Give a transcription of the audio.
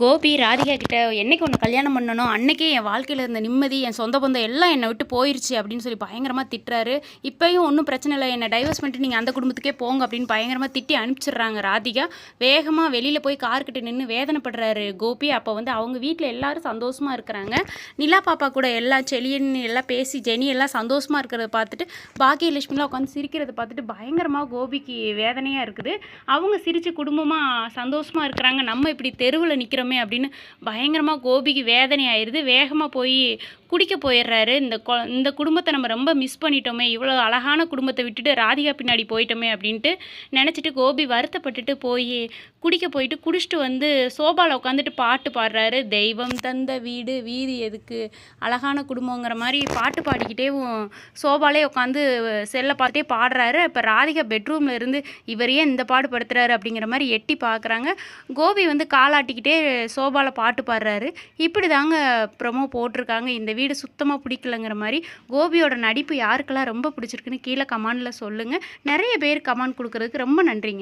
கோபி ராதிகா கிட்ட என்னைக்கு ஒன்று கல்யாணம் பண்ணணும் அன்னைக்கே என் வாழ்க்கையில் இருந்த நிம்மதி என் சொந்த பந்தம் எல்லாம் என்னை விட்டு போயிடுச்சு அப்படின்னு சொல்லி பயங்கரமாக திட்டுறாரு. இப்போயும் ஒன்றும் பிரச்சனை இல்லை, என்னை டைவர்ஸ் பண்ணிட்டு நீங்கள் அந்த குடும்பத்துக்கே போங்க அப்படின்னு பயங்கரமாக திட்டி அனுப்பிச்சிடுறாங்க ராதிகா. வேகமாக வெளியில் போய் கார்கிட்ட நின்று வேதனைப்படுறாரு கோபி. அப்போ அவங்க வீட்டில் எல்லாரும் சந்தோஷமாக இருக்கிறாங்க. நிலா பாப்பா கூட எல்லாம் செலியன்னு எல்லாம் பேசி ஜெனி எல்லாம் சந்தோஷமாக இருக்கிறத பார்த்துட்டு பாக்கியலட்சுமிலாம் உட்காந்து சிரிக்கிறத பார்த்துட்டு பயங்கரமாக கோபிக்கு வேதனையாக இருக்குது. அவங்க சிரித்து குடும்பமாக சந்தோஷமாக இருக்கிறாங்க, நம்ம இப்படி தெருவில் நிற்கிறோம் அப்படின்னு பயங்கரமாக கோபிக்கு வேதனை ஆயிடுது. வேகமாக போய் குடிக்க போயிடுறாரு. இந்த குடும்பத்தை நம்ம ரொம்ப மிஸ் பண்ணிட்டோமே, இவ்வளோ அழகான குடும்பத்தை விட்டுட்டு ராதிகா பின்னாடி போயிட்டோமே அப்படின்ட்டு நினச்சிட்டு கோபி வருத்தப்பட்டுட்டு போய் குடிக்க போயிட்டு குடிச்சிட்டு சோபாவில் உட்காந்துட்டு பாட்டு பாடுறாரு. தெய்வம் தந்த வீடு வீதி எதுக்கு, அழகான குடும்பங்கிற மாதிரி பாட்டு பாடிக்கிட்டே சோபாலே உட்காந்து செல்லை பார்த்துட்டே பாடுறாரு. இப்போ ராதிகா பெட்ரூமில் இருந்து இவர் ஏன் இந்த பாடு படுத்துறாரு அப்படிங்கிற மாதிரி எட்டி பார்க்குறாங்க. கோபி காலாட்டிக்கிட்டே சோபாவில் பாட்டு பாடுறாரு. இப்படி தாங்க ப்ரொமோ போட்டிருக்காங்க. இந்த வீடு சுத்தமாக பிடிக்கலங்கிற மாதிரி. கோபியோட நடிப்பு யாருக்கெல்லாம் ரொம்ப பிடிச்சிருக்குன்னு கீழே கமெண்டில் சொல்லுங்கள். நிறைய பேர் கமெண்ட் கொடுக்குறதுக்கு ரொம்ப நன்றிங்க.